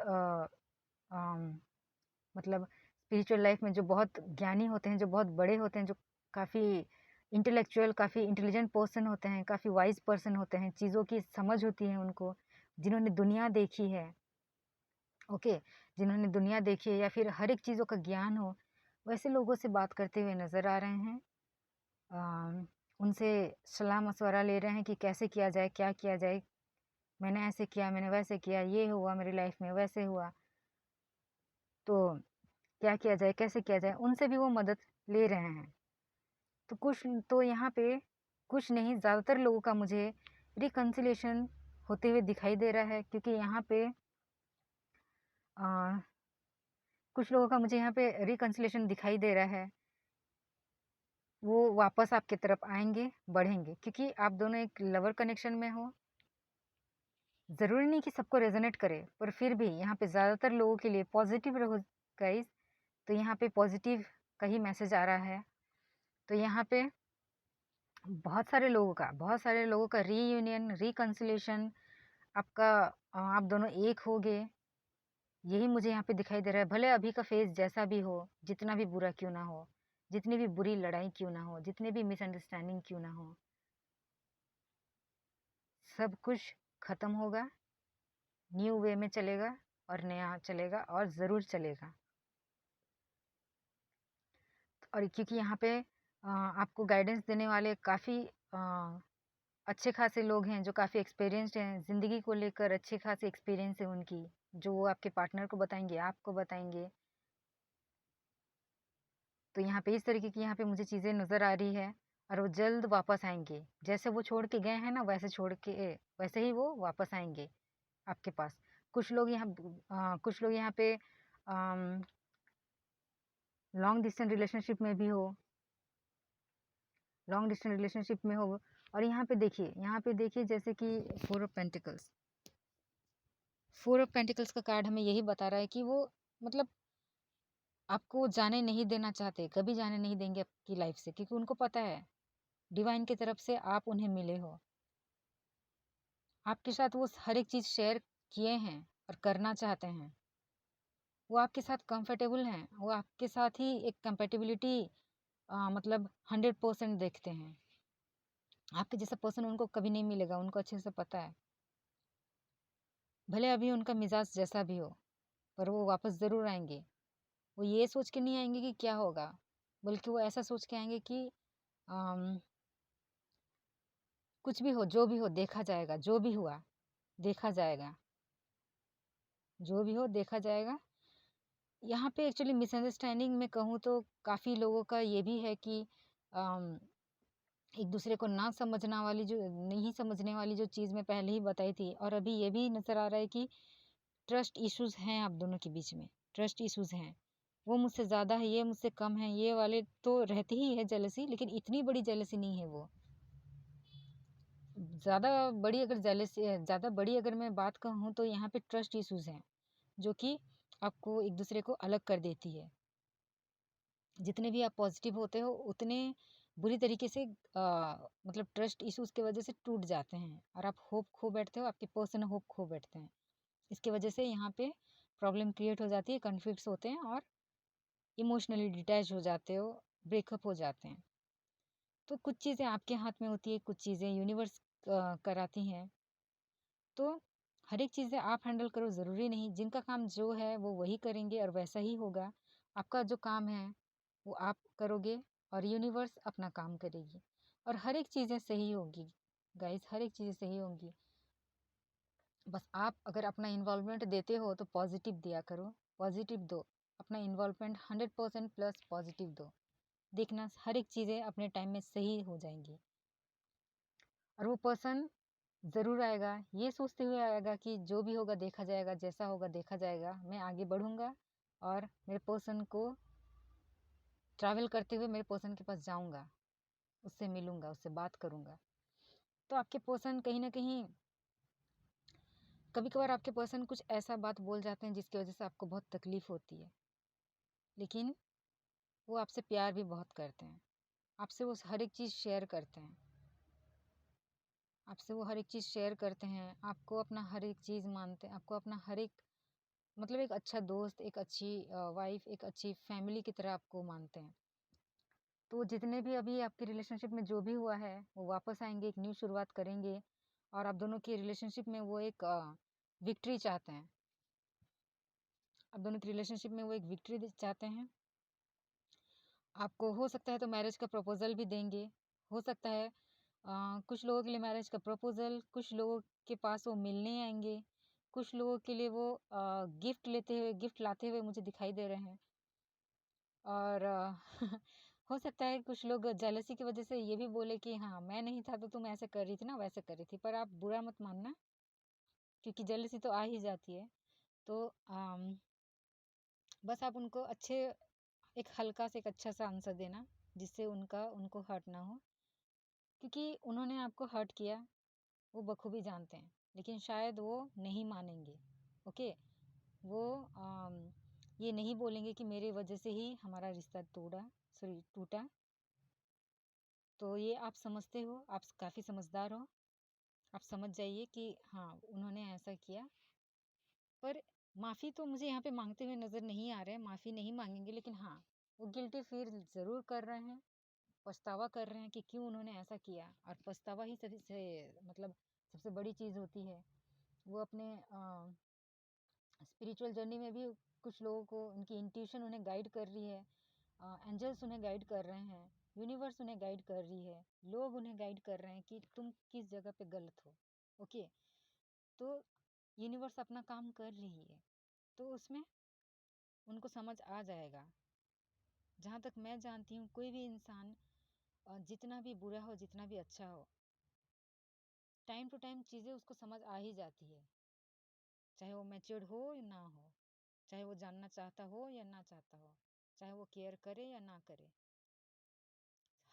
मतलब स्पिरिचुअल लाइफ में जो बहुत ज्ञानी होते हैं, जो बहुत बड़े होते हैं, जो काफ़ी इंटेलेक्चुअल, काफ़ी इंटेलिजेंट पर्सन होते हैं, काफ़ी वाइज पर्सन होते हैं, चीज़ों की समझ होती है उनको, जिन्होंने दुनिया देखी है, ओके, जिन्होंने दुनिया देखी है, या फिर हर एक चीज़ों का ज्ञान हो, वैसे लोगों से बात करते हुए नज़र आ रहे हैं। उनसे सलाह मशवरा ले रहे हैं कि कैसे किया जाए, क्या किया जाए, मैंने ऐसे किया, मैंने वैसे किया, ये हुआ मेरी लाइफ में, वैसे हुआ, तो क्या किया जाए, कैसे किया जाए, उनसे भी वो मदद ले रहे हैं। तो कुछ तो यहाँ पे कुछ नहीं, ज़्यादातर लोगों का मुझे रिकन्सिलेशन होते हुए दिखाई दे रहा है, क्योंकि यहाँ पे आ, कुछ लोगों का मुझे यहाँ पे रिकन्सिलेशन दिखाई दे रहा है। वो वापस आपकी तरफ आएंगे, बढ़ेंगे, क्योंकि आप दोनों एक लवर कनेक्शन में हो। ज़रूरी नहीं कि सबको रेजोनेट करे, पर फिर भी यहाँ पे ज़्यादातर लोगों के लिए पॉजिटिव रहो गाइस। तो यहाँ पे पॉजिटिव का ही मैसेज आ रहा है। तो यहाँ पे बहुत सारे लोगों का रीयूनियन, रिकन्सिलेशन, आपका आप दोनों एक हो गए, यही मुझे यहाँ पे दिखाई दे रहा है। भले अभी का फेज जैसा भी हो, जितना भी बुरा क्यों ना हो, जितनी भी बुरी लड़ाई क्यों ना हो, जितने भी मिसअंडरस्टैंडिंग क्यों ना हो, सब कुछ ख़त्म होगा, न्यू वे में चलेगा, और नया चलेगा, और ज़रूर चलेगा। और क्योंकि यहाँ पे आपको गाइडेंस देने वाले काफ़ी अच्छे खासे लोग हैं, जो काफ़ी एक्सपीरियंस्ड हैं ज़िंदगी को लेकर, अच्छे खासे एक्सपीरियंस है उनकी, जो वो आपके पार्टनर को बताएंगे, आपको बताएंगे। तो यहाँ पे इस तरीके की यहाँ पे मुझे चीज़ें नज़र आ रही है, और वो जल्द वापस आएंगे। जैसे वो छोड़ के गए हैं ना, वैसे ही वो वापस आएंगे आपके पास। कुछ लोग यहाँ पे लॉन्ग डिस्टेंस रिलेशनशिप में भी हो, लॉन्ग डिस्टेंस रिलेशनशिप में हो। और यहाँ पे देखिए जैसे कि 4 ऑफ पेंटिकल्स, 4 ऑफ पेंटिकल्स का कार्ड हमें यही बता रहा है कि वो मतलब आपको जाने नहीं देना चाहते, कभी जाने नहीं देंगे आपकी लाइफ से, क्योंकि उनको पता है डिवाइन की तरफ से आप उन्हें मिले हो। आपके साथ वो हर एक चीज़ शेयर किए हैं और करना चाहते हैं। वो आपके साथ कंफर्टेबल हैं, वो आपके साथ ही एक कंपैटिबिलिटी मतलब 100% देखते हैं। आपके जैसा पर्सन उनको कभी नहीं मिलेगा, उनको अच्छे से पता है। भले अभी उनका मिजाज जैसा भी हो, पर वो वापस ज़रूर आएँगे। वो ये सोच के नहीं आएँगे कि क्या होगा, बल्कि वो ऐसा सोच के आएँगे कि अम, कुछ भी हो, जो भी हो देखा जाएगा, जो भी हुआ देखा जाएगा, जो भी हो देखा जाएगा। यहाँ पे एक्चुअली मिसअंडरस्टैंडिंग में कहूँ तो काफ़ी लोगों का ये भी है कि अम, एक दूसरे को ना समझना वाली जो नहीं समझने वाली जो चीज़ मैं पहले ही बताई थी, और अभी ये भी नज़र आ रहा है कि ट्रस्ट इश्यूज़ हैं आप दोनों के बीच में, ट्रस्ट इश्यूज़ हैं। वो मुझसे ज़्यादा है, ये मुझसे कम है, ये वाले तो रहती ही है जेलसी, लेकिन इतनी बड़ी जेलसी नहीं है वो। ज़्यादा बड़ी अगर जेलसी ज़्यादा बड़ी अगर मैं बात कहूँ तो यहाँ पे ट्रस्ट इश्यूज़ हैं, जो कि आपको एक दूसरे को अलग कर देती है। जितने भी आप पॉजिटिव होते हो उतने बुरी तरीके से मतलब ट्रस्ट इश्यूज़ की वजह से टूट जाते हैं, और आप होप खो बैठते हो, आपके पर्सन होप खो बैठते हैं। इसकी वजह से यहाँ पे प्रॉब्लम क्रिएट हो जाती है, कॉन्फ्लिक्ट्स होते हैं और इमोशनली डिटैच हो जाते हो, ब्रेकअप हो जाते हैं। तो कुछ चीज़ें आपके हाथ में होती है, कुछ चीज़ें यूनिवर्स कराती हैं। तो हर एक चीज़ें आप हैंडल करो ज़रूरी नहीं, जिनका काम जो है वो वही करेंगे और वैसा ही होगा। आपका जो काम है वो आप करोगे और यूनिवर्स अपना काम करेगी, और हर एक चीज़ें सही होगी गाइस, हर एक चीज़ें सही होंगी। बस आप अगर अपना इन्वॉल्वमेंट देते हो तो पॉजिटिव दिया करो, पॉजिटिव दो, अपना इन्वॉल्वमेंट 100% प्लस पॉजिटिव दो। देखना हर एक चीज़ें अपने टाइम में सही हो जाएंगी, और वो पर्सन ज़रूर आएगा, ये सोचते हुए आएगा कि जो भी होगा देखा जाएगा, जैसा होगा देखा जाएगा, मैं आगे बढ़ूँगा और मेरे पर्सन को ट्रैवल करते हुए मेरे पर्सन के पास जाऊँगा, उससे मिलूँगा, उससे बात करूँगा। तो आपके पर्सन कहीं न कहीं कभी-कभार आपके पर्सन कुछ ऐसा बात बोल जाते हैं जिसकी वज़ह से आपको बहुत तकलीफ़ होती है, लेकिन वो आपसे प्यार भी बहुत करते हैं। आपसे वो हर एक चीज़ शेयर करते हैं। आपसे वो हर एक चीज़ शेयर करते हैं, आपको अपना हर एक चीज़ मानते हैं, आपको अपना हर एक मतलब एक अच्छा दोस्त, एक अच्छी वाइफ़, एक अच्छी फैमिली की तरह आपको मानते हैं। तो जितने भी अभी आपके रिलेशनशिप में जो भी हुआ है, वो वापस आएँगे, एक न्यू शुरुआत करेंगे, और आप दोनों की रिलेशनशिप में वो एक विक्ट्री चाहते हैं। आप दोनों की रिलेशनशिप में वो एक विक्ट्री चाहते हैं। आपको हो सकता है तो मैरिज का प्रपोज़ल भी देंगे। हो सकता है कुछ लोगों के लिए मैरिज का प्रपोज़ल, कुछ लोगों के पास वो मिलने आएँगे, कुछ लोगों के लिए वो गिफ्ट लाते हुए मुझे दिखाई दे रहे हैं। और हो सकता है कुछ लोग जेलसी की वजह से ये भी बोले कि हाँ, मैं नहीं था तो तुम ऐसे कर रही थी ना, वैसे कर रही थी। पर आप बुरा मत मानना, क्योंकि जेलसी तो आ ही जाती है। तो बस आप उनको एक हल्का सा एक अच्छा सा आंसर देना, जिससे उनको हर्ट ना हो, क्योंकि उन्होंने आपको हर्ट किया, वो बखूबी जानते हैं, लेकिन शायद वो नहीं मानेंगे। ओके, वो ये नहीं बोलेंगे कि मेरे वजह से ही हमारा रिश्ता टूटा। तो ये आप समझते हो, आप काफ़ी समझदार हो, आप समझ जाइए कि हाँ, उन्होंने ऐसा किया। पर माफ़ी तो मुझे यहाँ पे माँगते हुए नज़र नहीं आ रहे हैं, माफ़ी नहीं माँगेंगे, लेकिन हाँ, वो गिल्टी फ़ील ज़रूर कर रहे हैं, पछतावा कर रहे हैं कि क्यों उन्होंने ऐसा किया, और पछतावा ही सभी से मतलब सबसे बड़ी चीज़ होती है। वो अपने स्पिरिचुअल जर्नी में भी कुछ लोगों को उनकी इंट्यूशन उन्हें गाइड कर रही है, एंजल्स उन्हें गाइड कर रहे हैं, यूनिवर्स उन्हें गाइड कर रही है, लोग उन्हें गाइड कर रहे हैं कि तुम किस जगह पे गलत हो। ओके, तो यूनिवर्स अपना काम कर रही है, तो उसमें उनको समझ आ जाएगा। जहाँ तक मैं जानती हूँ, कोई भी इंसान जितना भी बुरा हो, जितना भी अच्छा हो, टाइम टू टाइम चीज़ें उसको समझ आ ही जाती है, चाहे वो मैच्योर्ड हो या ना हो, चाहे वो जानना चाहता हो या ना चाहता हो, चाहे वो केयर करे या ना करे।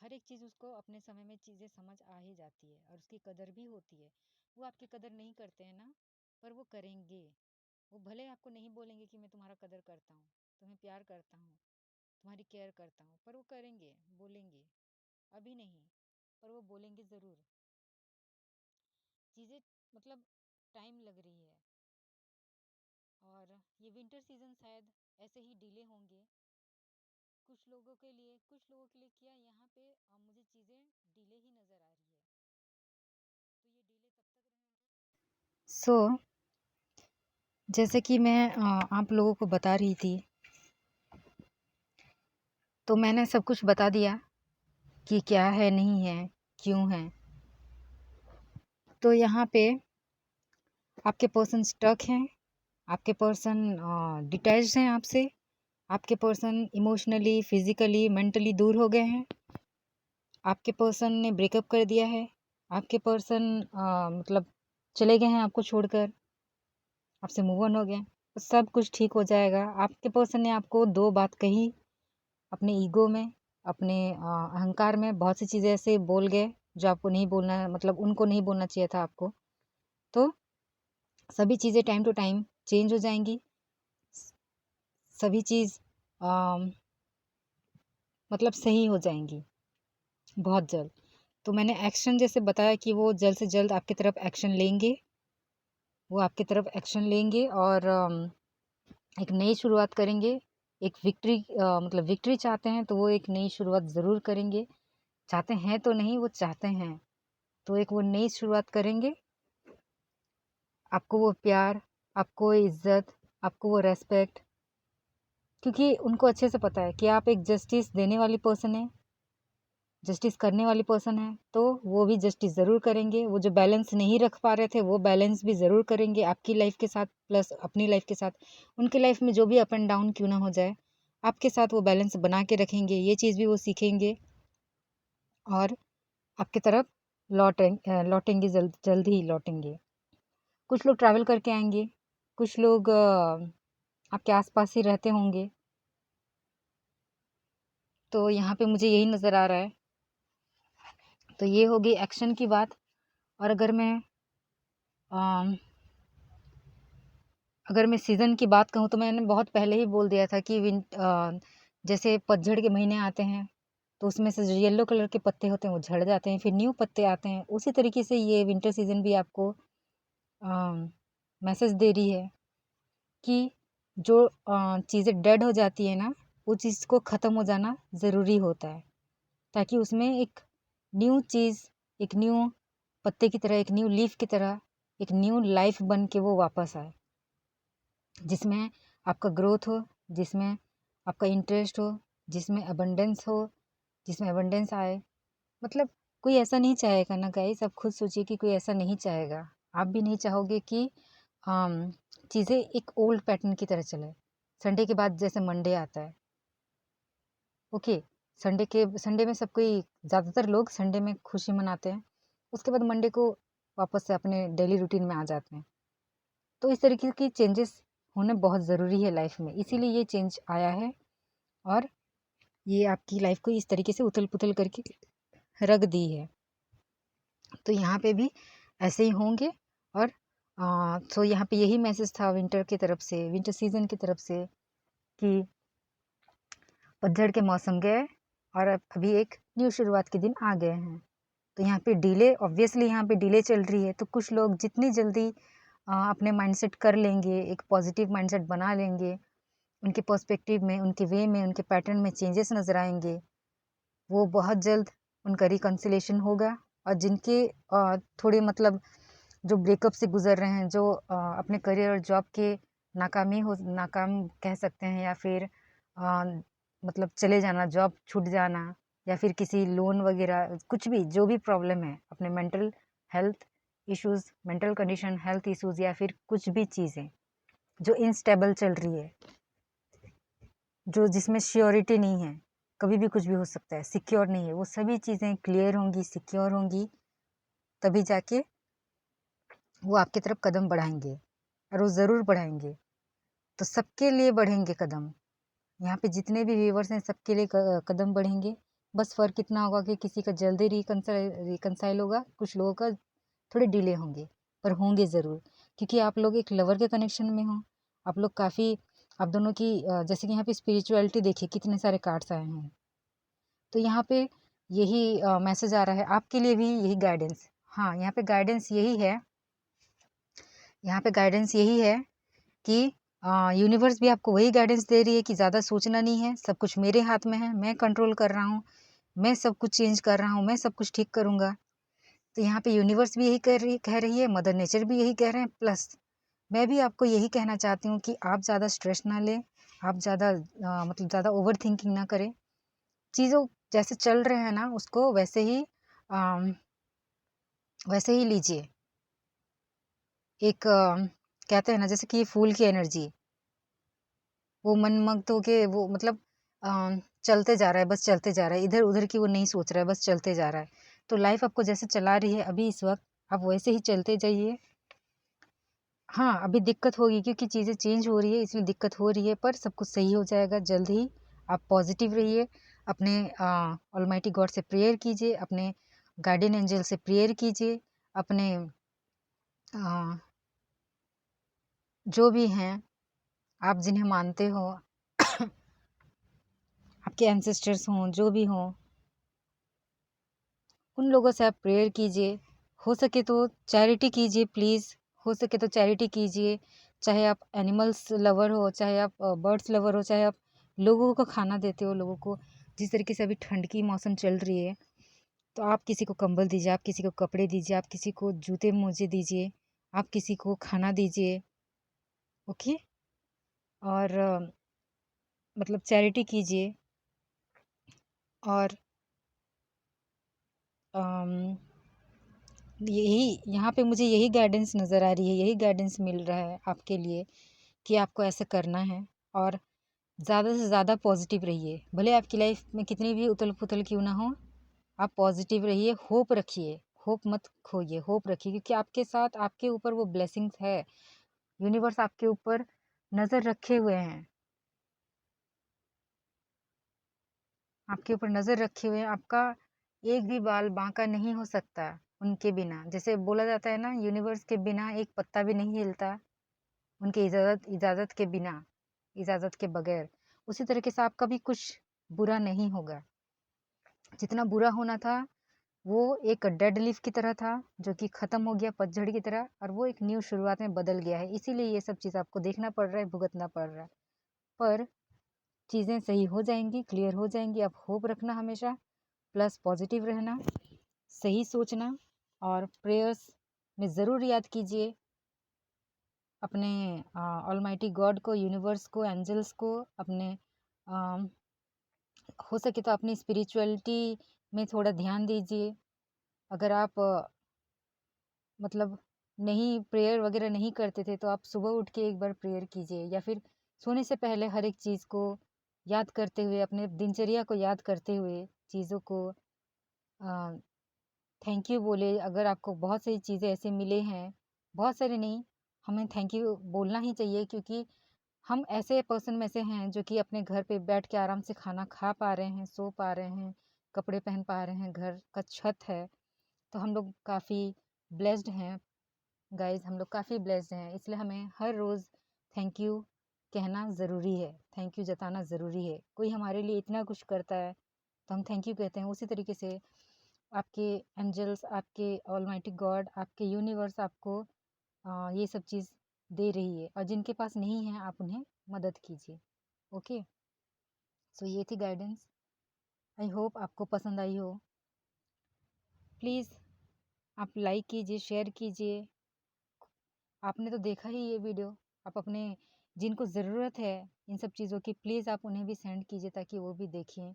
हर एक चीज़ उसको अपने समय में चीज़ें समझ आ ही जाती है, और उसकी कदर भी होती है। वो आपकी कदर नहीं करते हैं ना, पर वो करेंगे। वो भले आपको नहीं बोलेंगे कि मैं तुम्हारा कदर करता हूँ, तुम्हें प्यार करता हूँ, तुम्हारी केयर करता हूँ, पर वो करेंगे, बोलेंगे। अभी नहीं, पर वो बोलेंगे ज़रूर। चीज़ें मतलब टाइम लग रही है, और ये विंटर सीजन शायद ऐसे ही डिले होंगे कुछ लोगों के लिए क्या यहाँ पे मुझे चीज़ें डिले ही नज़र आ रही है। तो ये डिले तब तक रहेंगे। जैसे कि मैं आप लोगों को बता रही थी, तो मैंने सब कुछ बता दिया कि क्या है, नहीं है, क्यों है। तो यहाँ पे आपके पर्सन स्टक हैं, आपके पर्सन डिटैच्ड हैं आपसे, आपके पर्सन इमोशनली, फिजिकली, मेंटली दूर हो गए हैं, आपके पर्सन ने ब्रेकअप कर दिया है, आपके पर्सन मतलब चले गए हैं आपको छोड़कर, आपसे मूव ऑन हो गए। तो सब कुछ ठीक हो जाएगा। आपके पर्सन ने आपको 2 बात कही, अपने ईगो में, अपने अहंकार में बहुत सी चीज़ें ऐसे बोल गए जो आपको नहीं बोलना, मतलब उनको नहीं बोलना चाहिए था आपको। तो सभी चीज़ें टाइम टू टाइम चेंज हो जाएंगी। सभी चीज़ मतलब सही हो जाएंगी बहुत जल्द। तो मैंने एक्शन जैसे बताया कि वो जल्द से जल्द आपकी तरफ एक्शन लेंगे, वो आपकी तरफ एक्शन लेंगे और एक नई शुरुआत करेंगे। एक विक्ट्री मतलब विक्ट्री चाहते हैं तो वो एक नई शुरुआत ज़रूर करेंगे। चाहते हैं तो नहीं, वो चाहते हैं, तो एक वो नई शुरुआत करेंगे। आपको वो प्यार, आपको वो इज़्ज़त, आपको वो रेस्पेक्ट, क्योंकि उनको अच्छे से पता है कि आप एक जस्टिस देने वाली पर्सन है, जस्टिस करने वाली पर्सन है। तो वो भी जस्टिस ज़रूर करेंगे। वो जो बैलेंस नहीं रख पा रहे थे वो बैलेंस भी ज़रूर करेंगे आपकी लाइफ के साथ, प्लस अपनी लाइफ के साथ। उनकी लाइफ में जो भी अप एंड डाउन क्यों ना हो जाए, आपके साथ वो बैलेंस बना के रखेंगे। ये चीज़ भी वो सीखेंगे और आपकी तरफ लौटेंगे, जल्द जल्द ही लौटेंगे। कुछ लोग ट्रैवल करके आएंगे, कुछ लोग आपके आसपास ही रहते होंगे। तो यहाँ पे मुझे यही नज़र आ रहा है। तो ये होगी एक्शन की बात। और अगर मैं सीज़न की बात कहूँ तो मैंने बहुत पहले ही बोल दिया था कि जैसे पतझड़ के महीने आते हैं तो उसमें से जो येलो कलर के पत्ते होते हैं वो झड़ जाते हैं, फिर न्यू पत्ते आते हैं। उसी तरीके से ये विंटर सीज़न भी आपको मैसेज दे रही है कि जो चीज़ें डेड हो जाती है ना, वो चीज़ को ख़त्म हो जाना ज़रूरी होता है, ताकि उसमें एक न्यू चीज़, एक न्यू पत्ते की तरह, एक न्यू लीफ की तरह, एक न्यू लाइफ बन के वो वापस आए, जिसमें आपका ग्रोथ हो, जिसमें आपका इंटरेस्ट हो, जिसमें अबंडेंस हो, जिसमें अबंडेंस आए। मतलब कोई ऐसा नहीं चाहेगा ना गाइस, आप खुद सोचिए कि कोई ऐसा नहीं चाहेगा। आप भी नहीं चाहोगे कि चीज़ें एक ओल्ड पैटर्न की तरह चले। संडे के बाद जैसे मंडे आता है, ओके, संडे में सब कोई, ज़्यादातर लोग संडे में खुशी मनाते हैं, उसके बाद मंडे को वापस से अपने डेली रूटीन में आ जाते हैं। तो इस तरीके की चेंजेस होने बहुत ज़रूरी है लाइफ में, इसीलिए ये चेंज आया है और ये आपकी लाइफ को इस तरीके से उथल पुथल करके रख दी है। तो यहाँ पे भी ऐसे ही होंगे। और तो यहाँ पे यही मैसेज था विंटर की तरफ से, विंटर सीजन की तरफ से, कि पतझड़ के मौसम गए और अब अभी एक न्यू शुरुआत के दिन आ गए हैं। तो यहाँ पे डिले, ऑब्वियसली यहाँ पे डिले चल रही है। तो कुछ लोग जितनी जल्दी अपने माइंडसेट कर लेंगे, एक पॉजिटिव माइंडसेट बना लेंगे, उनके पर्सपेक्टिव में, उनके वे में, उनके पैटर्न में चेंजेस नज़र आएंगे, वो बहुत जल्द उनका रिकन्सिलेशन होगा। और जिनके थोड़े मतलब जो ब्रेकअप से गुजर रहे हैं, जो अपने करियर और जॉब के नाकाम कह सकते हैं, या फिर मतलब चले जाना, जॉब छूट जाना, या फिर किसी लोन वगैरह, कुछ भी जो भी प्रॉब्लम है, अपने mental health issues, mental condition, health issues, या फिर कुछ भी चीज़ें जो इनस्टेबल चल रही है, जो जिसमें श्योरिटी नहीं है, कभी भी कुछ भी हो सकता है, सिक्योर नहीं है, वो सभी चीज़ें क्लियर होंगी, सिक्योर होंगी, तभी जाके वो आपकी तरफ कदम बढ़ाएंगे, और वो ज़रूर बढ़ाएंगे। तो सबके लिए बढ़ेंगे कदम, यहाँ पे जितने भी व्यूवर्स हैं सबके लिए कदम बढ़ेंगे। बस फ़र्क इतना होगा कि किसी का जल्दी रिकनसाइल होगा, कुछ लोगों का थोड़े डिले होंगे, पर होंगे ज़रूर, क्योंकि आप लोग एक लवर के कनेक्शन में हो, आप लोग काफ़ी, आप दोनों की जैसे कि यहाँ पे स्पिरिचुअलिटी देखिए कितने सारे कार्ड्स आए हैं। तो यहाँ पे यही मैसेज आ रहा है आपके लिए भी, यही गाइडेंस। हाँ, यहाँ पे गाइडेंस यही है, यहाँ पे गाइडेंस यही है कि यूनिवर्स भी आपको वही गाइडेंस दे रही है कि ज़्यादा सोचना नहीं है, सब कुछ मेरे हाथ में है, मैं कंट्रोल कर रहा हूँ, मैं सब कुछ चेंज कर रहा हूँ, मैं सब कुछ ठीक करूँगा। तो यहाँ पे यूनिवर्स भी यही कह रही है, मदर नेचर भी यही कह रहे हैं, प्लस मैं भी आपको यही कहना चाहती हूँ कि आप ज़्यादा स्ट्रेस ना लें, आप ज़्यादा मतलब ज़्यादा ओवर थिंकिंग ना करें। चीज़ों जैसे चल रहे हैं ना उसको वैसे ही लीजिए। एक कहते हैं ना जैसे कि ये फूल की एनर्जी, वो मनमग्न होके वो मतलब चलते जा रहा है, बस चलते जा रहा है, इधर उधर की वो नहीं सोच रहा है, बस चलते जा रहा है। तो लाइफ आपको जैसे चला रही है अभी इस वक्त, आप वैसे ही चलते जाइए। हाँ, अभी दिक्कत होगी क्योंकि चीज़ें चेंज हो रही है, इसलिए दिक्कत हो रही है, पर सब कुछ सही हो जाएगा जल्द ही। आप पॉजिटिव रहिए, अपने ऑलमाइटी गॉड से प्रेयर कीजिए, अपने गार्डियन एंजल से प्रेयर कीजिए, अपने अ, जो भी हैं आप जिन्हें मानते हो आपके एंसेस्टर्स हों, जो भी हों, उन लोगों से आप प्रेयर कीजिए। हो सके तो चैरिटी कीजिए प्लीज़, हो सके तो चैरिटी कीजिए। चाहे आप एनिमल्स लवर हो, चाहे आप बर्ड्स लवर हो, चाहे आप लोगों को खाना देते हो, लोगों को जिस तरीके से अभी ठंड की मौसम चल रही है, तो आप किसी को कंबल दीजिए, आप किसी को कपड़े दीजिए, आप किसी को जूते मोजे दीजिए, आप किसी को खाना दीजिए, ओके? और मतलब चैरिटी कीजिए। और अम, यही यहाँ पे मुझे यही गाइडेंस नज़र आ रही है, यही गाइडेंस मिल रहा है आपके लिए कि आपको ऐसा करना है। और ज़्यादा से ज़्यादा पॉजिटिव रहिए, भले आपकी लाइफ में कितनी भी उथल पुथल क्यों ना हो, आप पॉजिटिव रहिए, होप रखिए, होप मत खोइए, होप रखिए, क्योंकि आपके साथ, आपके ऊपर वो ब्लेसिंग्स है। यूनिवर्स आपके ऊपर नज़र रखे हुए हैं, आपके ऊपर नज़र रखे हुए हैं। आपका एक भी बाल बांका नहीं हो सकता उनके बिना। जैसे बोला जाता है ना, यूनिवर्स के बिना एक पत्ता भी नहीं हिलता, उनके इजाज़त इजाज़त के बिना, इजाज़त के बगैर। उसी तरीके से आपका भी कुछ बुरा नहीं होगा। जितना बुरा होना था वो एक डेड लीफ की तरह था, जो कि ख़त्म हो गया पतझड़ की तरह, और वो एक न्यू शुरुआत में बदल गया है। इसीलिए ये सब चीज़ आपको देखना पड़ रहा है, भुगतना पड़ रहा है। पर चीज़ें सही हो जाएँगी, क्लियर हो जाएँगी। आप होप रखना हमेशा, प्लस पॉजिटिव रहना, सही सोचना, और प्रेयर्स में ज़रूर याद कीजिए अपने ऑलमाइटी गॉड को, यूनिवर्स को, एंजल्स को, अपने अ, हो सके तो अपनी स्पिरिचुअलिटी में थोड़ा ध्यान दीजिए। अगर आप मतलब नहीं, प्रेयर वगैरह नहीं करते थे, तो आप सुबह उठ के एक बार प्रेयर कीजिए, या फिर सोने से पहले हर एक चीज़ को याद करते हुए, अपने दिनचर्या को याद करते हुए, चीज़ों को थैंक यू बोले। अगर आपको बहुत सारी चीज़ें ऐसे मिले हैं, बहुत सारे नहीं, हमें थैंक यू बोलना ही चाहिए, क्योंकि हम ऐसे पर्सन में से हैं जो कि अपने घर पे बैठ के आराम से खाना खा पा रहे हैं, सो पा रहे हैं, कपड़े पहन पा रहे हैं, घर का छत है। तो हम लोग काफ़ी ब्लेस्ड हैं गाइज़, हम लोग काफ़ी ब्लेस्ड हैं। इसलिए हमें हर रोज़ थैंक यू कहना ज़रूरी है, थैंक यू जताना ज़रूरी है। कोई हमारे लिए इतना कुछ करता है तो हम थैंक यू कहते हैं। उसी तरीके से आपके एंजल्स, आपके ऑलमाइटी गॉड, आपके यूनिवर्स आपको ये सब चीज़ दे रही है, और जिनके पास नहीं है आप उन्हें मदद कीजिए। ओके, सो ये थी गाइडेंस। आई होप आपको पसंद आई हो। प्लीज़ आप लाइक कीजिए, शेयर कीजिए। आपने तो देखा ही ये वीडियो, आप अपने जिनको ज़रूरत है इन सब चीज़ों की, प्लीज़ आप उन्हें भी सेंड कीजिए, ताकि वो भी देखें,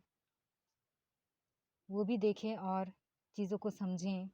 वो भी देखें और चीज़ों को समझें।